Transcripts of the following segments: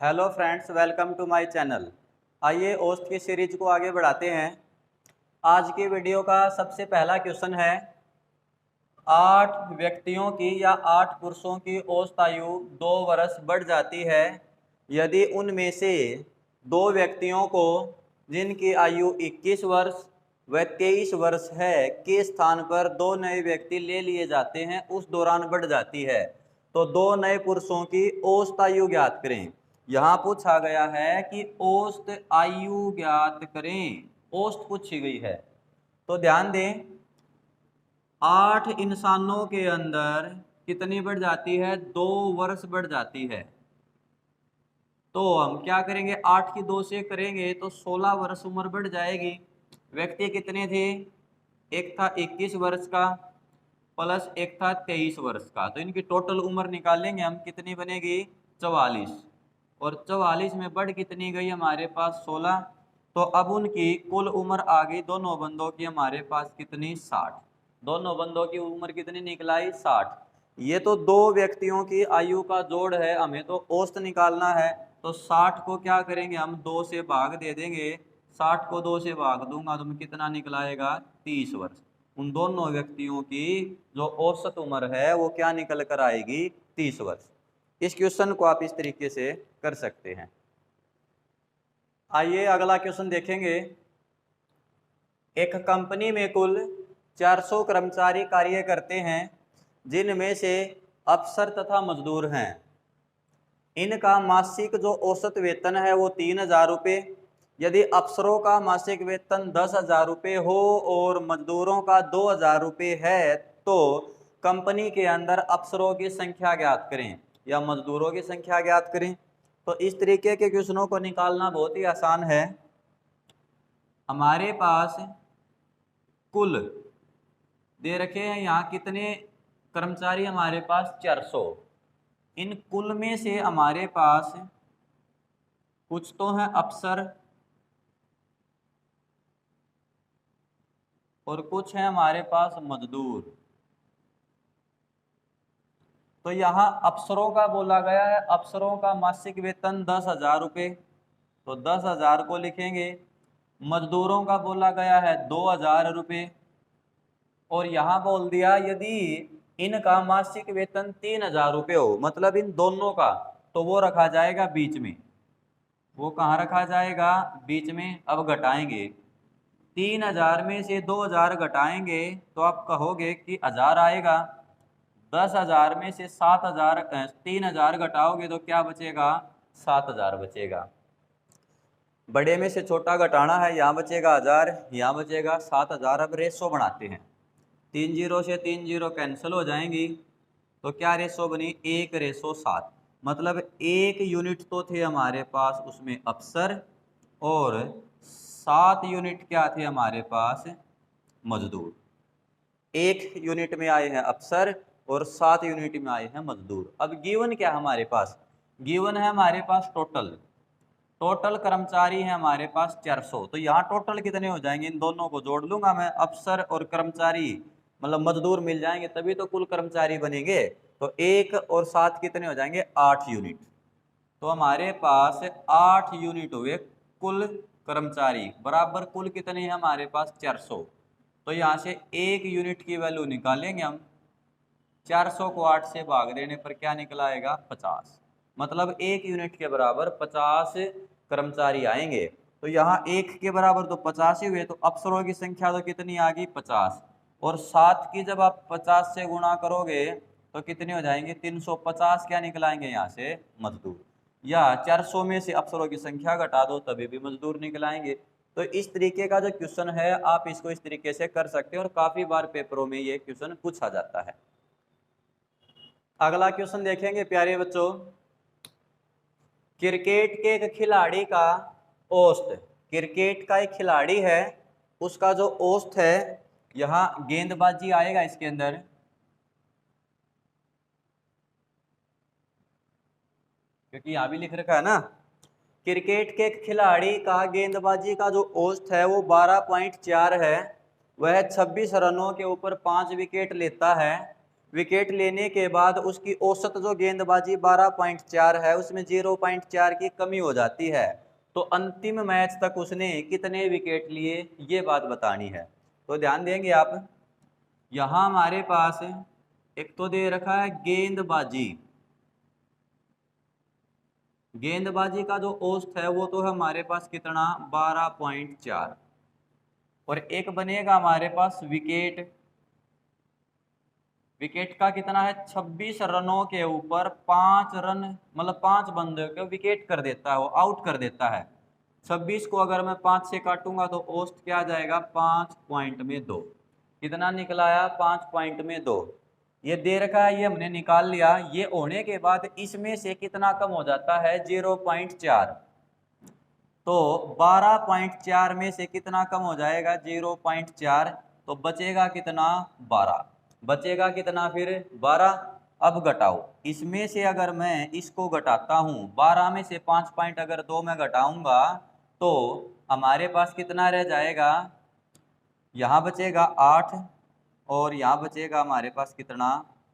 Hello friends, welcome to my channel. आइए औसत की सीरीज को आगे बढ़ाते हैं। आज की वीडियो का सबसे पहला क्वेश्चन है, 8 व्यक्तियों की या 8 पुरुषों की औसत आयु 2 वर्ष बढ़ जाती है यदि उनमें से 2 व्यक्तियों को, जिनकी आयु 21 वर्ष व 23 वर्ष है, के स्थान पर 2 नए व्यक्ति ले लिए जाते हैं, उस दौरान बढ़ जाती है। तो 2 नए पुरुषों की औसत आयु ज्ञात करें। यहाँ पूछा गया है कि औसत आयु ज्ञात करें, औसत पूछी गई है। तो ध्यान दें, 8 इंसानों के अंदर कितनी बढ़ जाती है? 2 वर्ष बढ़ जाती है। तो हम क्या करेंगे, 8 की 2 से करेंगे तो 16 वर्ष उम्र बढ़ जाएगी। व्यक्ति कितने थे? एक था 21 वर्ष का प्लस एक था 23 वर्ष का, तो इनकी टोटल उम्र निकालेंगे हम, कितनी बनेगी? 44। और 44 में बढ़ कितनी गई हमारे पास? 16। तो अब उनकी कुल उम्र आ गई दोनों बंदों की हमारे पास कितनी? 60। दोनों बंदों की उम्र कितनी निकलाई? 60। ये तो 2 व्यक्तियों की आयु का जोड़ है, हमें तो औसत निकालना है। तो 60 को क्या करेंगे हम? 2 से भाग दे देंगे। 60 को 2 से भाग दूंगा तो कितना निकलाएगा? 30 वर्ष। उन दोनों व्यक्तियों की जो औसत उम्र है वो क्या निकल कर आएगी? 30 वर्ष। इस क्वेश्चन को आप इस तरीके से कर सकते हैं। आइए अगला क्वेश्चन देखेंगे। एक कंपनी में कुल 400 कर्मचारी कार्य करते हैं, जिनमें से अफसर तथा मजदूर हैं। इनका मासिक जो औसत वेतन है वो 3,000 रुपये। यदि अफसरों का मासिक वेतन 10,000 रुपये हो और मजदूरों का 2,000 रुपये है, तो कंपनी के अंदर अफसरों की संख्या ज्ञात करें या मजदूरों की संख्या ज्ञात करें। तो इस तरीके के क्वेश्चनों को निकालना बहुत ही आसान है। हमारे पास कुल दे रखे हैं, यहाँ कितने कर्मचारी हमारे पास? 400। इन कुल में से हमारे पास कुछ तो हैं अफसर और कुछ है हमारे पास मजदूर। तो यहाँ अफसरों का बोला गया है, अफसरों का मासिक वेतन 10,000 रुपये, तो 10,000 को लिखेंगे। मजदूरों का बोला गया है 2,000 रुपये, और यहाँ बोल दिया यदि इनका मासिक वेतन 3,000 रुपये हो, मतलब इन दोनों का, तो वो रखा जाएगा बीच में। वो कहाँ रखा जाएगा? बीच में। अब घटाएंगे, 3,000 में से 2,000 घटाएंगे तो आप कहोगे कि 1,000 आएगा। 10,000 में से 7,000 3,000 घटाओगे तो क्या बचेगा? 7,000 बचेगा। बड़े में से छोटा घटाना है, यहाँ बचेगा 1,000, यहाँ बचेगा 7,000। अब रेशो बनाते हैं, 3 जीरो से 3 जीरो कैंसिल हो जाएंगी, तो क्या रेशो बनी? 1:7। मतलब 1 यूनिट तो थे हमारे पास उसमें अफसर, और 7 यूनिट क्या थे हमारे पास? मजदूर। 1 यूनिट में आए हैं अफसर और 7 यूनिट में आए हैं मजदूर। अब गिवन क्या हमारे पास? गिवन है हमारे पास टोटल कर्मचारी है हमारे पास 400। तो यहाँ टोटल कितने हो जाएंगे? इन दोनों को जोड़ लूंगा मैं, अफसर और कर्मचारी, मतलब मजदूर मिल जाएंगे तभी तो कुल कर्मचारी बनेंगे। तो 1 और 7 कितने हो जाएंगे? 8 यूनिट। तो हमारे पास 8 यूनिट हुए कुल कर्मचारी, बराबर कुल कितने हैं हमारे पास? 400। तो यहाँ से 1 यूनिट की वैल्यू निकालेंगे हम। 400 को 8 से भाग देने पर क्या निकला आएगा? 50। मतलब 1 यूनिट के बराबर 50 कर्मचारी आएंगे। तो यहाँ 1 के बराबर तो 50 ही हुए, तो अफसरों की संख्या तो कितनी आ गई? 50। और 7 की जब आप 50 से गुणा करोगे तो कितने हो जाएंगे? 350 क्या निकलाएंगे यहाँ से? मजदूर। या 400 में से अफसरों की संख्या घटा दो तभी भी मजदूर निकलाएंगे। तो इस तरीके का जो क्वेश्चन है आप इसको इस तरीके से कर सकते हो, और काफी बार पेपरों में ये क्वेश्चन पूछा जाता है। अगला क्वेश्चन देखेंगे प्यारे बच्चों। क्रिकेट के एक खिलाड़ी का औसत, क्रिकेट का एक खिलाड़ी है, उसका जो औसत है, यहाँ गेंदबाजी आएगा इसके अंदर, क्योंकि यहाँ भी लिख रखा है ना। क्रिकेट के एक खिलाड़ी का गेंदबाजी का जो औसत है वो 12.4 है। वह 26 रनों के ऊपर 5 विकेट लेता है। विकेट लेने के बाद उसकी औसत जो गेंदबाजी 12.4 है उसमें 0.4 की कमी हो जाती है, तो अंतिम मैच तक उसने कितने विकेट लिए ये बात बतानी है। तो ध्यान देंगे आप, यहां हमारे पास एक तो दे रखा है गेंदबाजी, गेंदबाजी का जो औसत है वो तो है हमारे पास कितना 12.4, और एक बनेगा हमारे पास विकेट, विकेट का कितना है 26 रनों के ऊपर 5 रन, मतलब 5 बंदों को विकेट कर देता है, वो आउट कर देता है। 26 को अगर मैं 5 से काटूंगा तो औसत क्या आ जाएगा 5.2, कितना निकला आया 5.2। ये दे रखा है, ये हमने निकाल लिया। ये होने के बाद इसमें से कितना कम हो जाता है 0.4, तो 12.4 में से कितना कम हो जाएगा 0.4, तो बचेगा कितना 12, बचेगा कितना फिर 12। अब घटाओ, इसमें से अगर मैं इसको घटाता हूं 12 में से 5.2 मैं घटाऊंगा तो हमारे पास कितना रह जाएगा, यहाँ बचेगा 8 और यहाँ बचेगा हमारे पास कितना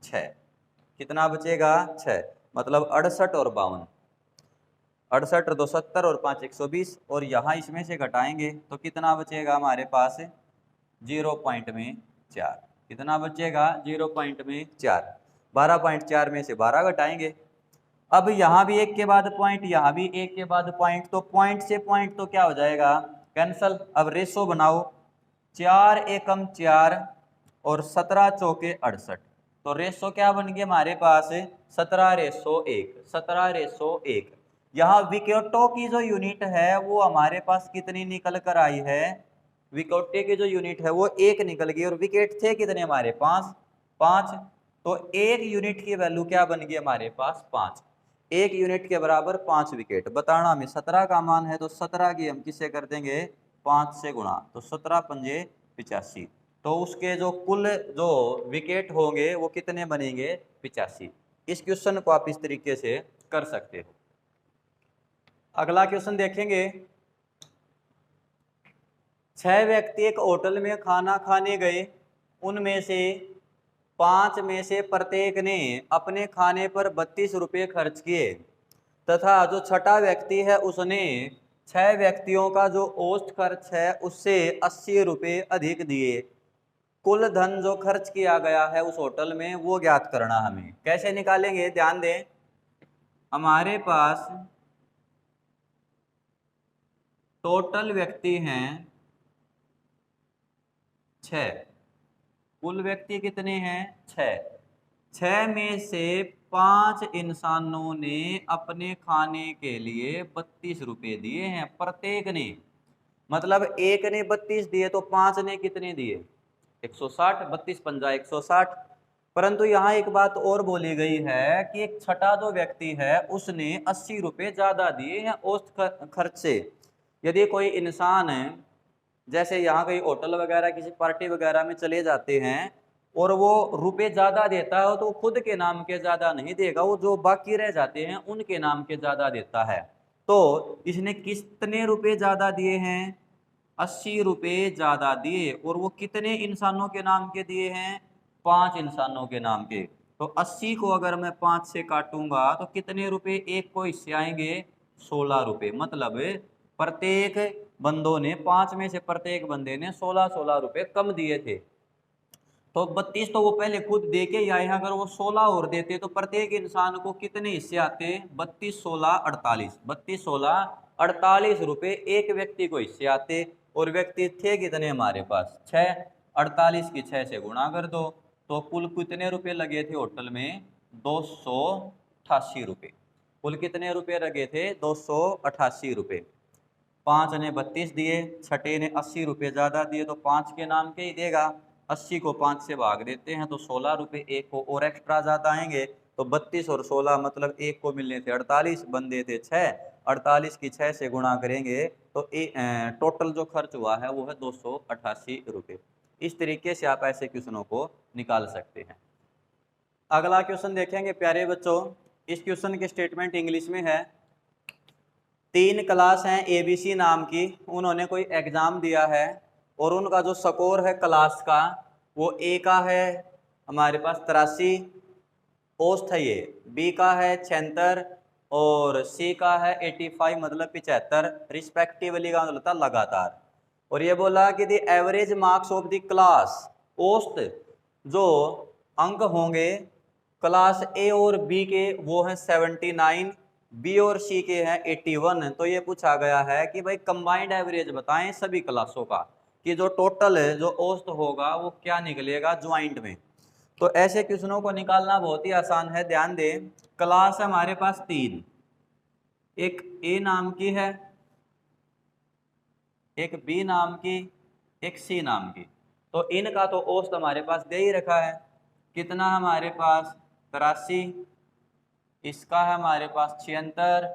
6, कितना बचेगा 6, मतलब 68 और 52, 68 और 2 70 और 5 120, और यहाँ इसमें से घटाएंगे तो कितना बचेगा हमारे पास 0.4, कितना बचेगा 0.4, 12.4 में से 12 घटाएंगे। अब यहाँ भी एक के बाद पॉइंट, यहाँ भी एक के बाद पॉइंट, तो पॉइंट से पॉइंट तो क्या हो जाएगा कैंसल। अब रेशो बनाओ, 4 एकम 4 और 17 चौके 68, तो रेशो क्या बन गया हमारे पास 17:1, 17:1। यहाँ विकेटों की जो यूनिट है वो हमारे पास कितनी निकल कर आई है, विकेट की जो यूनिट है वो 1 निकल गई, और विकेट थे कितने हमारे पास 5, तो 1 यूनिट की वैल्यू क्या बन गई हमारे पास 5, 1 यूनिट के बराबर 5 विकेट। बताना में 17 का मान है तो 17 की हम किससे कर देंगे 5 से गुणा, तो 17 पंजे 85, तो उसके जो कुल जो विकेट होंगे वो कितने बनेंगे 85। इस क्वेश्चन को आप इस तरीके से कर सकते हो। अगला क्वेश्चन देखेंगे, 6 व्यक्ति एक होटल में खाना खाने गए, उनमें से 5 में से प्रत्येक ने अपने खाने पर 32 रुपये खर्च किए, तथा जो छठा व्यक्ति है उसने 6 व्यक्तियों का जो औसत खर्च है उससे 80 रुपये अधिक दिए। कुल धन जो खर्च किया गया है उस होटल में वो ज्ञात करना। हमें कैसे निकालेंगे, ध्यान दें, हमारे पास टोटल व्यक्ति हैं 6, कुल व्यक्ति कितने हैं 6, 6 में से 5 इंसानों ने अपने खाने के लिए 32 रुपये दिए हैं प्रत्येक ने, मतलब एक ने 32 दिए तो 5 ने कितने दिए 160, 32 पंजा 160। परंतु यहाँ एक बात और बोली गई है कि एक छठा जो व्यक्ति है उसने 80 रुपये ज्यादा दिए हैं औसत खर्च से। यदि कोई इंसान है, जैसे यहाँ कहीं होटल वगैरह किसी पार्टी वगैरह में चले जाते हैं और वो रुपए ज्यादा देता है तो खुद के नाम के ज्यादा नहीं देगा, वो जो बाकी रह जाते हैं उनके नाम के ज्यादा देता है। तो इसने कितने रुपए ज्यादा दिए हैं 80 रुपये ज्यादा दिए, और वो कितने इंसानों के नाम के दिए हैं 5 इंसानों के नाम के। तो 80 को अगर मैं 5 से काटूंगा तो कितने रुपए एक को हिस्से आएंगे 16 रुपये, मतलब प्रत्येक बंदों ने 5 में से प्रत्येक बंदे ने 16-16 रुपये कम दिए थे। तो 32 तो वो पहले खुद दे के आए हैं, अगर वो 16 और देते तो प्रत्येक इंसान को कितने हिस्से आते 32 16 48, 32 16 48 रुपये एक व्यक्ति को हिस्से आते, और व्यक्ति थे कितने हमारे पास 6, 48 की 6 से गुणा कर दो तो कुल कितने रुपए लगे थे होटल में 288 रुपये, कुल कितने रुपए लगे थे 288 रुपये। 5 ने 32 दिए, छठे ने 80 रुपये ज़्यादा दिए तो 5 के नाम के ही देगा। 80 को 5 से भाग देते हैं तो 16 रुपये एक को और एक्स्ट्रा ज़्यादा आएंगे, तो 32 और 16 मतलब एक को मिलने थे 48, बंदे थे 6, 48 की 6 से गुणा करेंगे तो टोटल जो खर्च हुआ है वो है 288 रुपये। इस तरीके से आप ऐसे क्वेश्चनों को निकाल सकते हैं। अगला क्वेश्चन देखेंगे प्यारे बच्चों, इस क्वेश्चन की स्टेटमेंट इंग्लिश में है। 3 क्लास हैं ABC नाम की, उन्होंने कोई एग्जाम दिया है और उनका जो स्कोर है क्लास का वो A का है हमारे पास 83 औसत है, ये बी का है 76 और सी का है 85 मतलब 75 रिस्पेक्टिवली का मतलब था लगातार। और ये बोला कि the average marks of the class, औसत जो अंक होंगे क्लास ए और बी के वो हैं 79, बी और सी के हैं 81। तो ये पूछा गया है कि भाई कंबाइंड एवरेज बताएं सभी क्लासों का, कि जो टोटल है जो औसत होगा वो क्या निकलेगा ज्वाइंट में। तो ऐसे क्वेश्चनों को निकालना बहुत ही आसान है। ध्यान दें, क्लास है हमारे पास 3, एक ए नाम की है, एक बी नाम की, एक सी नाम की। तो इनका तो औसत हमारे पास दे ही रखा है, कितना हमारे पास 83, इसका है हमारे पास 76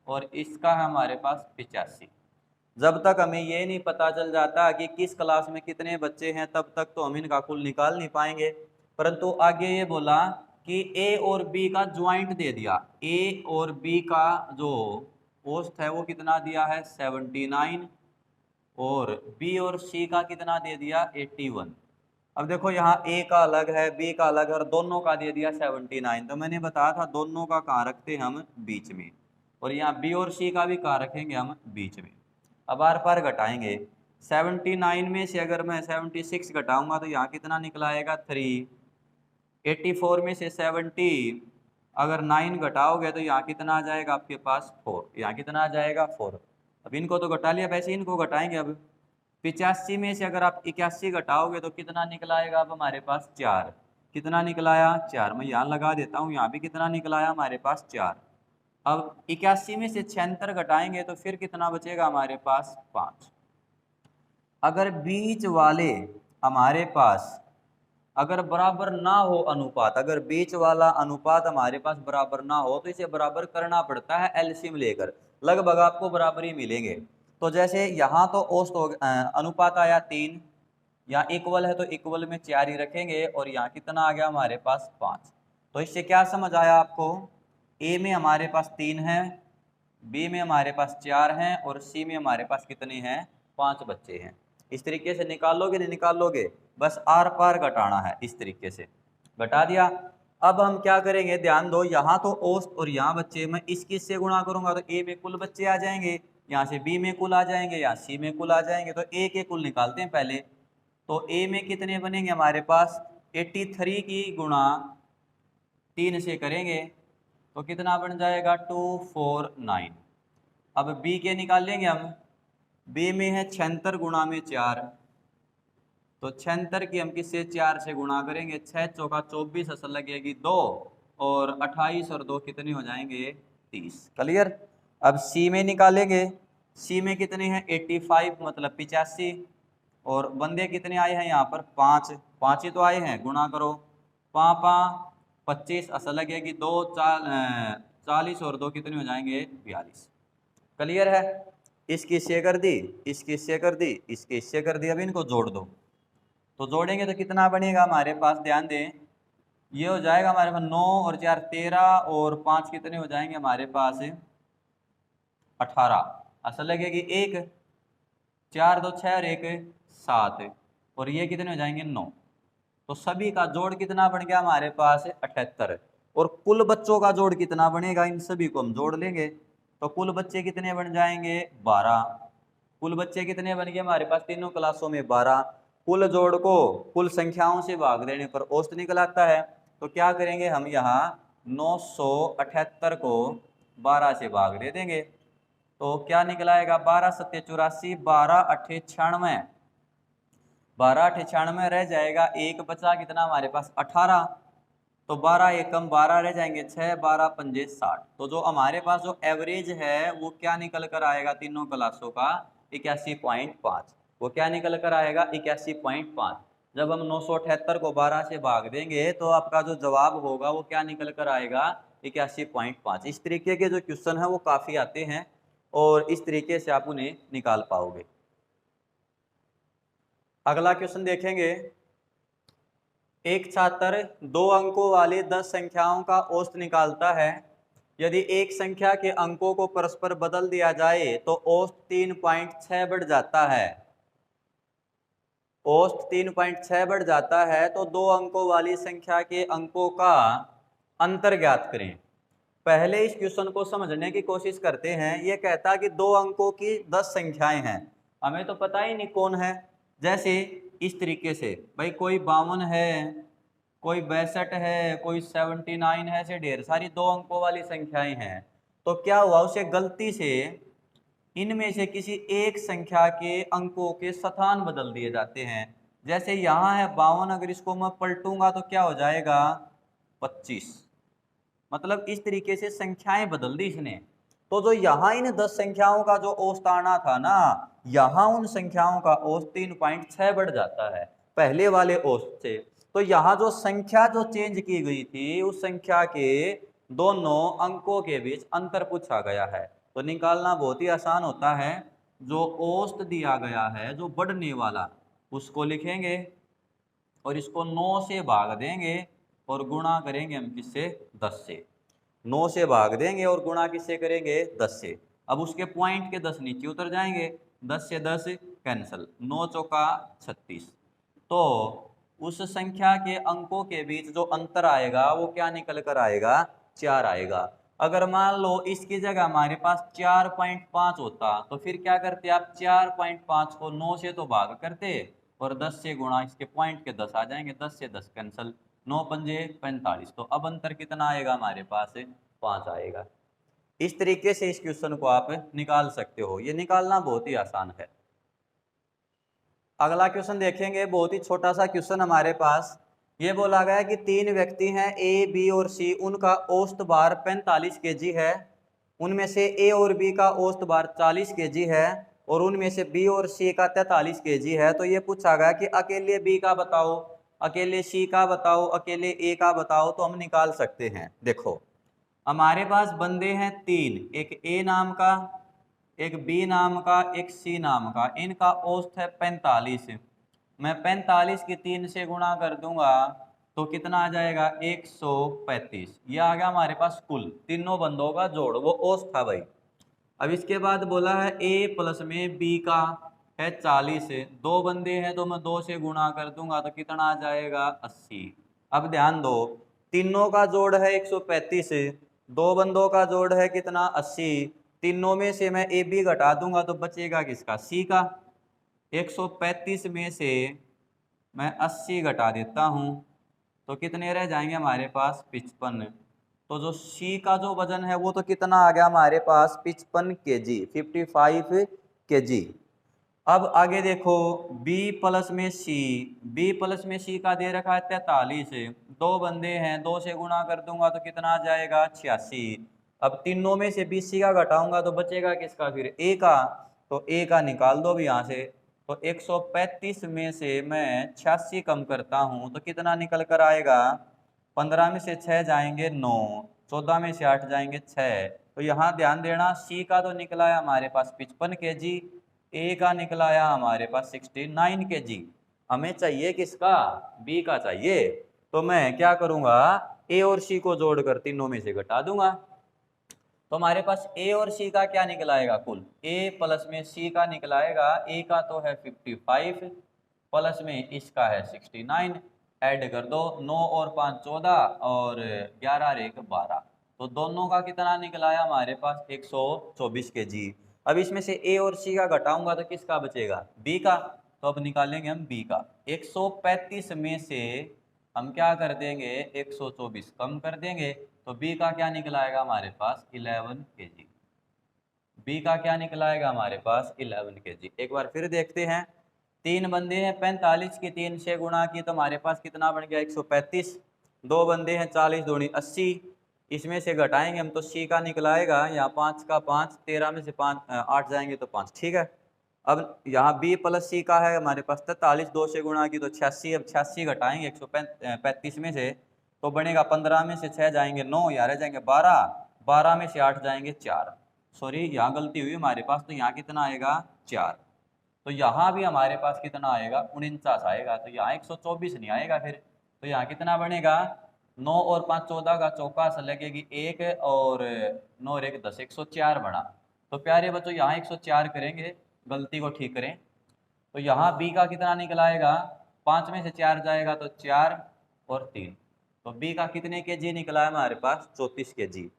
और इसका है हमारे पास 85। जब तक हमें ये नहीं पता चल जाता कि किस क्लास में कितने बच्चे हैं तब तक तो हम इनका कुल निकाल नहीं पाएंगे। परंतु आगे ये बोला कि ए और बी का ज्वाइंट दे दिया, ए और बी का जो औसत है वो कितना दिया है 79 और बी और सी का कितना दे दिया 81। अब देखो यहाँ ए का अलग है, बी का अलग है और दोनों का दे दिया 79। तो मैंने बताया था दोनों का कहाँ रखते हैं हम बीच में, और यहाँ बी और सी का भी कहाँ रखेंगे हम बीच में। अब आर पार घटाएंगे, 79 में से अगर मैं 76 घटाऊंगा तो यहाँ कितना निकला आएगा 3, 84 में से 70 अगर 9 घटाओगे तो यहाँ कितना आ जाएगा आपके पास 4, यहाँ कितना आ जाएगा 4। अब इनको तो घटा लिया, वैसे इनको घटाएंगे। अब 85 में से अगर आप 81 घटाओगे तो कितना निकला आएगा अब हमारे पास 4, कितना निकला आया 4। मैं यहाँ लगा देता हूँ, यहाँ भी कितना निकला आया हमारे पास 4। अब 81 में से 76 घटाएंगे तो फिर कितना बचेगा हमारे पास 5। अगर बीच वाले हमारे पास अगर बराबर ना हो अनुपात, अगर बीच वाला अनुपात हमारे पास बराबर ना हो तो इसे बराबर करना पड़ता है एलसीएम लेकर, लगभग आपको बराबर ही मिलेंगे। तो जैसे यहाँ तो औसत अनुपात आया 3, यहाँ इक्वल है तो इक्वल में 4 ही रखेंगे और यहाँ कितना आ गया हमारे पास 5। तो इससे क्या समझ आया आपको, ए में हमारे पास 3 है, बी में हमारे पास 4 हैं और सी में हमारे पास कितने हैं 5 बच्चे हैं। इस तरीके से निकालोगे नहीं निकालोगे, बस आर पार घटाना है, इस तरीके से घटा दिया। अब हम क्या करेंगे, ध्यान दो, यहाँ तो औसत और यहाँ बच्चे, मैं इसकी से गुणा करूंगा तो ए में कुल बच्चे आ जाएंगे, यहाँ से बी में कुल आ जाएंगे, यहाँ सी में कुल आ जाएंगे। तो ए के कुल निकालते हैं पहले। तो ए में कितने बनेंगे हमारे पास 83 की गुणा 3 से करेंगे तो कितना बन जाएगा 249। अब बी के निकालेंगे हम, बी में है 76 गुणा में 4, तो 76 की हम किससे 4 से गुणा करेंगे, 6 चौका 24 असल लगेगी 2 और 28 और 2 कितने हो जाएंगे 30। क्लियर। अब सी में निकालेंगे, सी में कितने हैं 85 मतलब 85 और बंदे कितने आए हैं यहाँ पर 5, 5 ही तो आए हैं, गुणा करो 25 असल लगेगी 2 40 और 2 कितने हो जाएंगे 42। क्लियर है। इसकी इससे कर दी, इसकी इससे कर दी, इसकी इससे कर दी। अब इनको जोड़ दो, तो जोड़ेंगे तो कितना बनेगा हमारे पास, ध्यान दें, ये हो जाएगा हमारे पास 9 और 4 13 और 5 कितने हो जाएंगे हमारे पास 18 असल लगेगी 1, 4 2 6 और 1 7 और ये कितने हो जाएंगे 9। तो सभी का जोड़ कितना बन गया हमारे पास 78 और कुल बच्चों का जोड़ कितना बनेगा, इन सभी को हम जोड़ लेंगे तो कुल बच्चे कितने बन जाएंगे 12। कुल बच्चे कितने बन गए हमारे पास तीनों क्लासों में 12। कुल जोड़ को कुल संख्याओं से भाग देने पर औसत निकल आता है। तो क्या करेंगे हम यहाँ 978 को 12 से भाग दे देंगे तो क्या निकल आएगा 12 सत्ते 84, 12 अट्ठे 96, 12 अट्ठे 96 रह जाएगा, एक बचा कितना हमारे पास 18। तो 12 एकम 12 रह जाएंगे 6, 12 पंजे 60। तो जो हमारे पास जो एवरेज है वो क्या निकल कर आएगा तीनों क्लासों का 81.5। वो क्या निकल कर आएगा 81.5। जब हम 978 को 12 से भाग देंगे तो आपका जो जवाब होगा वो क्या निकल कर आएगा 81.5। इस तरीके के जो क्वेश्चन है वो काफ़ी आते हैं और इस तरीके से आप उन्हें निकाल पाओगे। अगला क्वेश्चन देखेंगे, एक छात्र 2 अंकों वाली 10 संख्याओं का औसत निकालता है। यदि एक संख्या के अंकों को परस्पर बदल दिया जाए तो औसत 3.6 बढ़ जाता है औसत 3.6 बढ़ जाता है तो 2 अंकों वाली संख्या के अंकों का अंतर ज्ञात करें। पहले इस क्वेश्चन को समझने की कोशिश करते हैं। ये कहता कि 2 अंकों की 10 संख्याएं हैं, हमें तो पता ही नहीं कौन है। जैसे इस तरीके से भाई कोई 52 है, कोई 62 है, कोई 79 है, ऐसे ढेर सारी 2 अंकों वाली संख्याएं हैं। तो क्या हुआ, उसे गलती से इनमें से किसी एक संख्या के अंकों के स्थान बदल दिए जाते हैं। जैसे यहाँ है 52, अगर इसको मैं पलटूंगा तो क्या हो जाएगा 25। मतलब इस तरीके से संख्याएं बदल दी इसने। तो जो यहाँ इन 10 संख्याओं का जो औसत आना था ना, यहाँ उन संख्याओं का औसत 3.6 बढ़ जाता है पहले वाले औसत से। तो यहाँ जो संख्या जो चेंज की गई थी, उस संख्या के दोनों अंकों के बीच अंतर पूछा गया है। तो निकालना बहुत ही आसान होता है। जो औसत दिया गया है जो बढ़ने वाला, उसको लिखेंगे और इसको 9 से भाग देंगे और गुणा करेंगे हम किससे, 10 से। 9 से भाग देंगे और गुणा किससे करेंगे, 10 से। अब उसके पॉइंट के 10 नीचे उतर जाएंगे, 10 से 10 कैंसिल, 9 चौका 36। तो उस संख्या के अंकों के बीच जो अंतर आएगा वो क्या निकल कर आएगा, 4 आएगा। अगर मान लो इसकी जगह हमारे पास 4.5 होता तो फिर क्या करते आप, 4.5 को 9 से तो भाग करते और 10 से गुणा, इसके पॉइंट के 10 आ जाएंगे, 10 से 10 कैंसिल, 9 पंजे 45। तो अब अंतर कितना आएगा हमारे पास, 5 आएगा। इस तरीके से इस क्वेश्चन को आप निकाल सकते हो। ये निकालना बहुत ही आसान है। अगला क्वेश्चन देखेंगे, बहुत ही छोटा सा क्वेश्चन हमारे पास। ये बोला गया कि 3 व्यक्ति हैं ए, बी और सी, उनका औसत भार 45 केजी है। उनमें से ए और बी का औसत भार 40 केजी है और उनमें से बी और सी का 43 केजी है। तो ये पूछा गया कि अकेले बी का बताओ, अकेले सी का बताओ, अकेले ए का बताओ। तो हम निकाल सकते हैं। देखो हमारे पास बंदे हैं 3, एक ए नाम का, एक बी नाम का, एक सी नाम का। इनका औसत है 45। मैं 45 की 3 से गुणा कर दूंगा तो कितना आ जाएगा, 135। यह आ गया हमारे पास कुल तीनों बंदों का जोड़, वो औसत था भाई। अब इसके बाद बोला है ए प्लस में बी का है 40, 2 बंदे हैं तो मैं 2 से गुणा कर दूंगा तो कितना आ जाएगा, 80। अब ध्यान दो, तीनों का जोड़ है 135, 2 बंदों का जोड़ है कितना, 80। तीनों में से मैं ए बी घटा दूंगा तो बचेगा किसका, सी का। 135 में से मैं 80 घटा देता हूँ तो कितने रह जाएंगे हमारे पास, 55। तो जो सी का जो वजन है वो तो कितना आ गया हमारे पास, 55 केजी, 55 केजी। अब आगे देखो B प्लस में सी, B प्लस में सी का दे रखा है 43, 2 बंदे हैं, 2 से गुणा कर दूंगा तो कितना आ जाएगा, 86। अब तीनों में से BC का घटाऊंगा तो बचेगा किसका, फिर A का। तो A का निकाल दो भी यहाँ से। तो 135 में से मैं 86 कम करता हूँ तो कितना निकल कर आएगा, 15 में से 6 जाएंगे 9, 14 में से 8 जाएंगे 6। तो यहाँ ध्यान देना, सी का तो निकला है हमारे पास 55 केजी, ए का निकला है हमारे पास 69 केजी। हमें चाहिए किसका, बी का चाहिए। तो मैं क्या करूंगा, ए और सी को जोड़कर तीनों में से घटा दूंगा। तो हमारे पास ए और सी का क्या निकलाएगा, कुल ए प्लस में सी का निकलाएगा। ए का तो है 55 प्लस में इसका है 69, ऐड कर दो, 9 और 5 14 और 11 और 1 12। तो दोनों का कितना निकलाया हमारे पास, 124 केजी। अब इसमें से ए और सी का घटाऊंगा तो किसका बचेगा, बी का। तो अब निकालेंगे हम बी का। 135 में से हम क्या कर देंगे, 124 कम कर देंगे तो बी का क्या निकलाएगा हमारे पास, 11 केजी। बी का क्या निकलाएगा हमारे पास, 11 केजी। एक बार फिर देखते हैं, 3 बंदे हैं, 45 की 3 से गुणा की तो हमारे पास कितना बन गया, 135। 2 बंदे हैं, 40 दूनी 80। इसमें से घटाएंगे हम तो सी का निकलाएगा, यहाँ 5 का 5, 13 में से 5 8 जाएंगे तो 5, ठीक है। अब यहाँ बी प्लस सी का है हमारे पास 43, 2 से गुणा की तो 86। अब 86 घटाएंगे 135 में से तो बनेगा 15 में से 6 जाएंगे 9, यहाँ रह जाएंगे 12, 12 में से 8 जाएंगे 4। सॉरी यहाँ गलती हुई हमारे पास, तो यहाँ कितना आएगा, 4। तो यहाँ भी हमारे पास कितना आएगा, 49 आएगा। तो यहाँ 124 नहीं आएगा फिर। तो यहाँ कितना बनेगा, 9 और 5 14 का चौका से लगेगी 1 और 9 और 1 10, 104 बना। तो प्यारे बच्चों यहाँ 104 करेंगे, गलती को ठीक करें। तो यहाँ बी का कितना निकल आएगा, 5 में से 4 जाएगा तो 4 और 3, तो बी का कितने केजी निकला है हमारे पास, 34 केजी।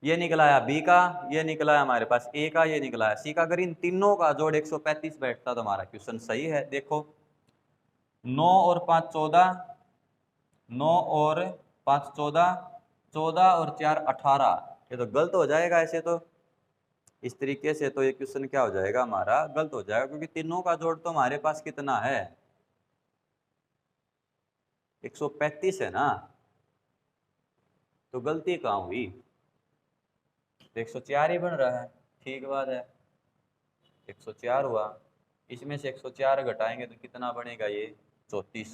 ये निकला है बी का, ये निकला है हमारे पास ए का, ये निकला है सी का। अगर इन तीनों का जोड़ 135 बैठता तो हमारा क्वेश्चन सही है। देखो 9 और 5 14, 9 और 5 14, 14 और 4 18, ये तो गलत हो जाएगा ऐसे तो। इस तरीके से तो ये क्वेश्चन क्या हो जाएगा हमारा, गलत हो जाएगा, क्योंकि तीनों का जोड़ तो हमारे पास कितना है, 135 है ना, तो गलती कहाँ हुई, 104 ही बन रहा है। ठीक बात है, 104 हुआ, इसमें से 104 घटाएंगे तो कितना बनेगा, ये 34।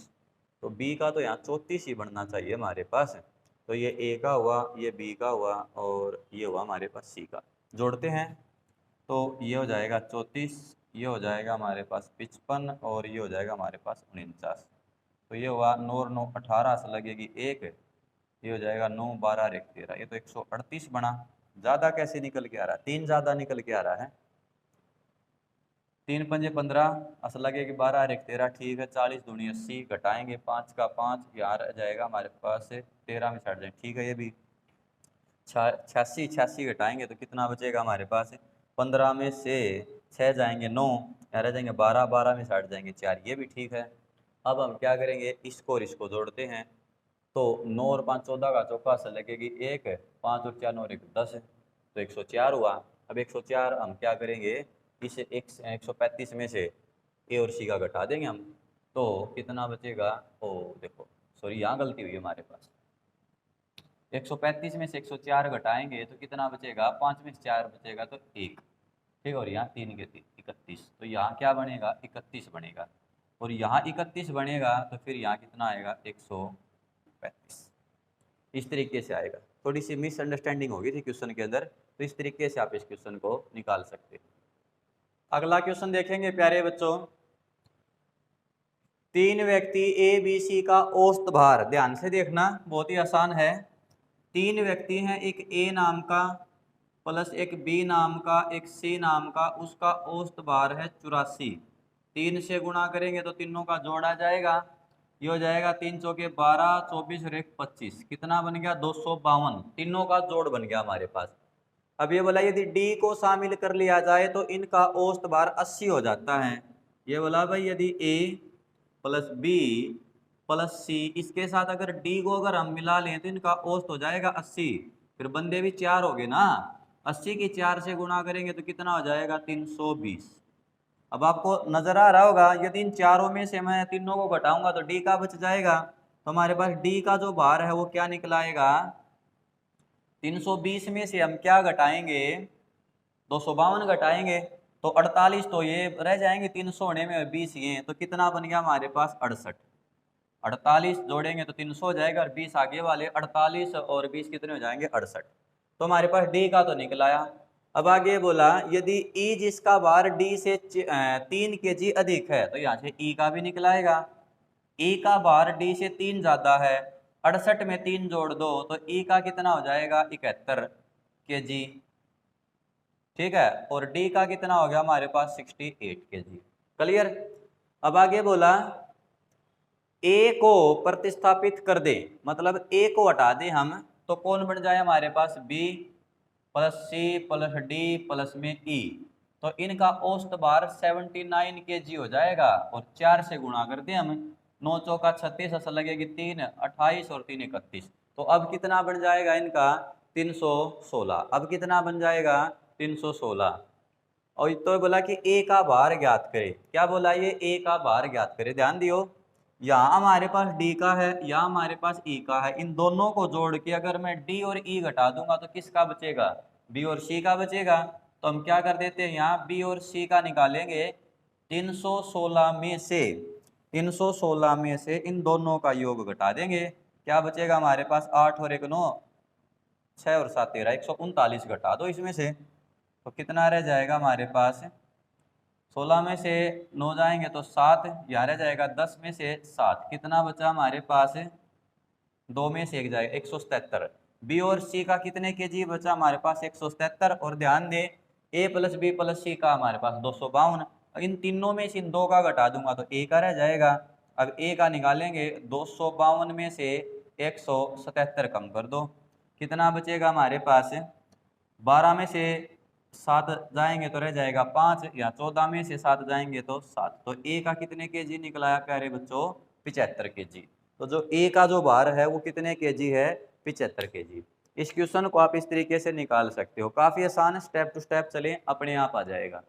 तो बी का तो यहाँ 34 ही बनना चाहिए हमारे पास। तो ये ए का हुआ, ये बी का हुआ, और ये हुआ हमारे पास सी का। जोड़ते हैं तो ये हो जाएगा 34, ये हो जाएगा हमारे पास 55, और ये हो जाएगा हमारे पास 49। तो ये हुआ 9 और 9 18 से लगेगी 1, ये हो जाएगा 9 12 1 13, ये तो 138 बना। ज़्यादा कैसे निकल के आ रहा है, 3 ज़्यादा निकल के आ रहा है। 3 पंजे 15, असल लगेगी 12 1 13, ठीक है। 40 दूनी 80, घटाएंगे 5 का 5, यहाँ रह जाएगा हमारे पास 13 में छाट जाए, ठीक है। ये भी 86, 86 घटाएंगे तो कितना बचेगा हमारे पास, 15 में से 6 जाएंगे 9, यहाँ रह जाएंगे 12, 12 में छाट जाएंगे 4, ये भी ठीक है। अब हम क्या करेंगे, इसको और इसको जोड़ते हैं। तो 9 और 5 14 का चौका से लगेगी 1, 5 और 4 9 और 1 10, तो 104 हुआ। अब 104 हम क्या करेंगे, इस 135 में से ए और सी का घटा देंगे हम, तो कितना बचेगा, ओ देखो सॉरी यहाँ गलती हुई हमारे पास, 135 में से 104 घटाएंगे तो कितना बचेगा, 5 में से 4 बचेगा तो 1, ठीक। और यहाँ 3 के 3 31, तो यहाँ क्या बनेगा, 31 बनेगा। और यहाँ 31 बनेगा तो फिर यहाँ कितना आएगा, 135। इस तरीके से आएगा। थोड़ी सी मिसअंडरस्टैंडिंग होगी थी क्वेश्चन के अंदर, तो इस तरीके से आप इस क्वेश्चन को निकाल सकते हैं। अगला क्वेश्चन देखेंगे प्यारे बच्चों, 3 व्यक्ति ए बी सी का औसत भार, ध्यान से देखना बहुत ही आसान है। 3 व्यक्ति हैं, एक ए नाम का प्लस एक बी नाम का एक सी नाम का, उसका औसत भार है 84। 3 से गुणा करेंगे तो तीनों का जोड़ आ जाएगा, ये हो जाएगा 3 चौके 12, 24 और 1 25, कितना बन गया, 252। तीनों का जोड़ बन गया हमारे पास। अब ये बोला यदि डी को शामिल कर लिया जाए तो इनका औसत भार 80 हो जाता है। ये बोला भाई यदि ए प्लस बी प्लस सी, इसके साथ अगर डी को अगर हम मिला लें तो इनका औसत हो जाएगा 80। फिर बंदे भी 4 हो गए ना, 80 की 4 से गुणा करेंगे तो कितना हो जाएगा, 320। अब आपको नजर आ रहा होगा, यदि इन चारों में से मैं तीनों को घटाऊंगा तो डी का बच जाएगा, तो हमारे पास डी का जो भार है वो क्या निकल आएगा, 320 में से हम क्या घटाएंगे, 252 घटाएंगे तो 48, तो ये रह जाएंगे 300 होने में 20 ये, तो कितना बन गया हमारे पास 68। 48 जोड़ेंगे तो 300 हो जाएगा, और 20 आगे वाले, 48 और 20 कितने हो जाएंगे, 68। तो हमारे पास डी का तो निकल आया। अब आगे बोला यदि ई जिसका भार डी से 3 kg अधिक है, तो यहाँ से ई का भी निकल आएगा। ई का भार डी से 3 ज्यादा है, 68 में 3 जोड़ दो तो ई का कितना हो जाएगा, 71 kg, ठीक है। और डी का कितना हो गया हमारे पास, 68 kg। क्लियर। अब आगे बोला ए को प्रतिस्थापित कर दे, मतलब ए को हटा दे हम, तो कौन बन जाए हमारे पास, B plus C plus D plus में ई, तो इनका औसत भार 79 kg हो जाएगा। और 4 से गुणा कर दे हम, 9 चौका 36, असल लगेगी 3 28 और 3 31, तो अब कितना बन जाएगा इनका, 316। अब कितना बन जाएगा, 316। और तो बोला कि ए का भार ज्ञात करे, क्या बोला ये, ए का भार ज्ञात करे। ध्यान दियो, यहाँ हमारे पास डी का है, यहाँ हमारे पास ई का है, इन दोनों को जोड़ के अगर मैं डी और ई घटा दूंगा तो किसका बचेगा, बी और सी का बचेगा। तो हम क्या कर देते हैं, यहाँ बी और सी का निकालेंगे, 316 में से 316 में से इन दोनों का योग घटा देंगे, क्या बचेगा हमारे पास, 8 और 1 9, 6 और 7 13, 139 घटा दो इसमें से, तो कितना रह जाएगा हमारे पास, 16 में से 9 जाएंगे तो 7, यहाँ रह जाएगा 10 में से 7, कितना बचा हमारे पास, 2 में से 1 जाएगा, 177। बी और सी का कितने केजी बचा हमारे पास, 177। और ध्यान दे ए प्लस बी प्लस सी का हमारे पास 252। इन तीनों में से इन दो का घटा दूंगा तो ए का रह जाएगा। अब ए का निकालेंगे, 252 में से 177 कम कर दो, कितना बचेगा हमारे पास? 12 में से 7 जाएंगे तो रह जाएगा 5, या 14 में से 7 जाएंगे तो 7। तो ए का कितने केजी निकला है प्यारे बच्चों? 75 केजी। तो जो ए का जो भार है वो कितने केजी है? 75 केजी। इस क्वेश्चन को आप इस तरीके से निकाल सकते हो, काफी आसान, स्टेप टू स्टेप चलें, अपने आप आ जाएगा।